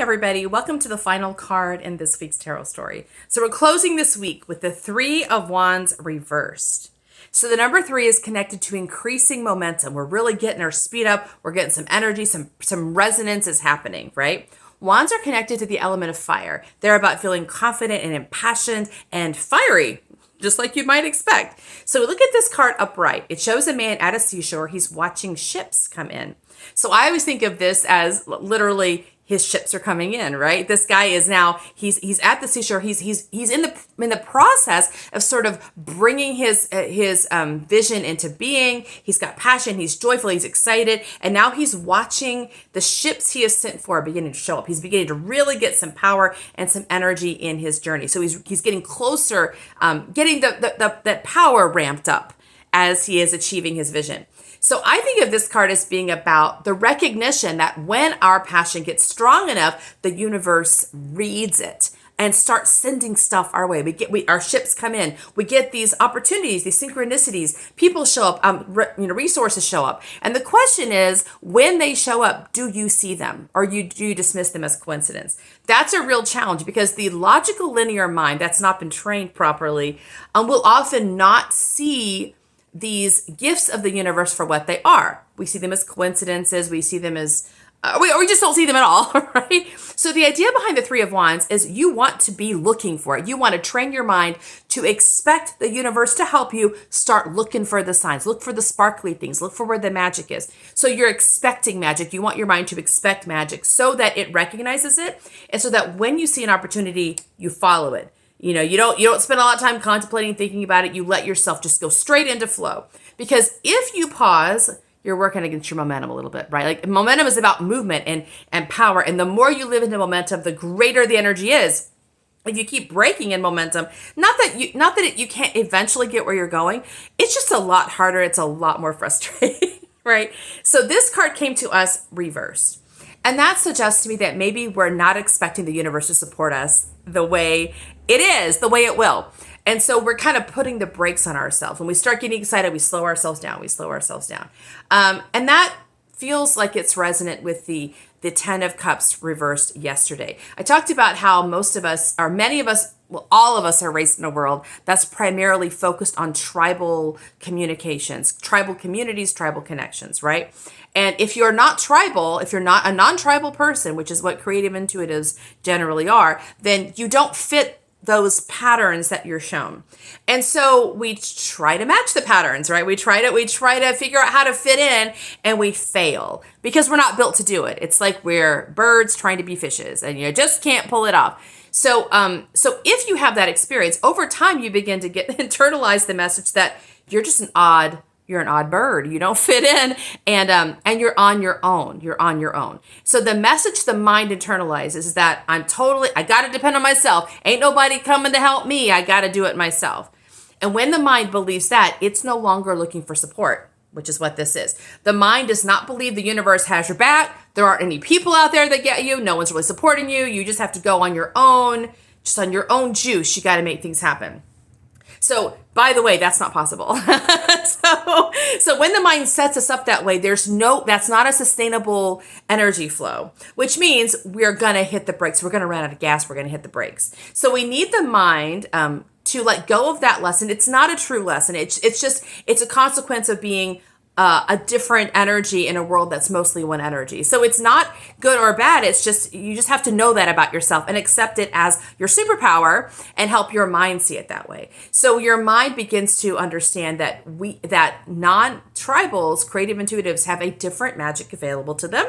everybody. Welcome to the final card in this week's tarot story. So we're closing this week with the Three of Wands reversed. So the number 3 is connected to increasing momentum. We're really getting our speed up. We're getting some energy, some resonance is happening, right? Wands are connected to the element of fire. They're about feeling confident and impassioned and fiery, just like you might expect. So look at this card upright. It shows a man at a seashore. He's watching ships come in. So I always think of this as literally his ships are coming in, right? This guy is now, he's at the seashore. He's in the process of sort of bringing his vision into being. He's got passion. He's joyful. He's excited. And now he's watching the ships he is sent for beginning to show up. He's beginning to really get some power and some energy in his journey. So he's getting closer, getting that power ramped up as he is achieving his vision. So I think of this card as being about the recognition that when our passion gets strong enough, the universe reads it and starts sending stuff our way. Our ships come in. We get these opportunities, these synchronicities. People show up. Resources show up. And the question is, when they show up, do you see them or do you dismiss them as coincidence? That's a real challenge because the logical linear mind that's not been trained properly will often not see these gifts of the universe for what they are. We see them as coincidences. We see them as, we just don't see them at all, right? So the idea behind the Three of Wands is you want to be looking for it. You want to train your mind to expect the universe to help you start looking for the signs, look for the sparkly things, look for where the magic is. So you're expecting magic. You want your mind to expect magic so that it recognizes it. And so that when you see an opportunity, you follow it. You don't spend a lot of time contemplating, thinking about it. You let yourself just go straight into flow. Because if you pause, you're working against your momentum a little bit, right? Like momentum is about movement and power. And the more you live into momentum, the greater the energy is. If you keep breaking in momentum, not that you can't eventually get where you're going. It's just a lot harder. It's a lot more frustrating, right? So this card came to us reversed. And that suggests to me that maybe we're not expecting the universe to support us the way it is, the way it will. And so we're kind of putting the brakes on ourselves. When we start getting excited, we slow ourselves down. And that feels like it's resonant with the Ten of Cups reversed yesterday. I talked about how many of us, all of us are raised in a world that's primarily focused on tribal communications, tribal communities, tribal connections, right? And if you're not tribal, if you're not a non-tribal person, which is what creative intuitives generally are, then you don't fit those patterns that you're shown. And so we try to match the patterns, right? We try to figure out how to fit in and we fail because we're not built to do it. It's like we're birds trying to be fishes and you just can't pull it off. So if you have that experience, over time you begin to internalize the message that you're just an odd bird. You don't fit in and you're on your own. You're on your own. So the message the mind internalizes is that I got to depend on myself. Ain't nobody coming to help me. I got to do it myself. And when the mind believes that, it's no longer looking for support, which is what this is. The mind does not believe the universe has your back. There aren't any people out there that get you. No one's really supporting you. You just have to go on your own, just on your own juice. You got to make things happen. So, by the way, that's not possible. So when the mind sets us up that way, that's not a sustainable energy flow, which means we're going to hit the brakes. We're going to run out of gas. We're going to hit the brakes. So we need the mind to let go of that lesson. It's not a true lesson. It's a consequence of being a different energy in a world that's mostly one energy. So it's not good or bad. It's just, you just have to know that about yourself and accept it as your superpower and help your mind see it that way. So your mind begins to understand that non-tribals, creative intuitives have a different magic available to them.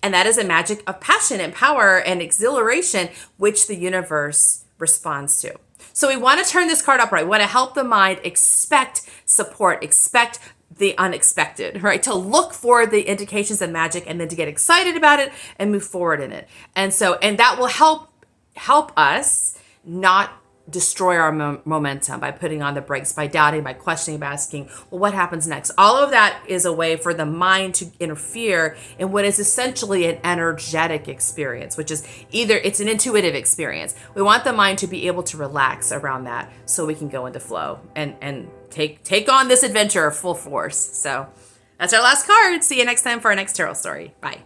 And that is a magic of passion and power and exhilaration, which the universe responds to. So we want to turn this card upright. We want to help the mind expect support, expect the unexpected, right? To look for the indications of magic and then to get excited about it and move forward in it. And that will help us not destroy our momentum by putting on the brakes, by doubting, by questioning, by asking, well, what happens next? All of that is a way for the mind to interfere in what is essentially an energetic experience, which is it's an intuitive experience. We want the mind to be able to relax around that so we can go into flow and take on this adventure full force. So that's our last card. See you next time for our next tarot story. Bye.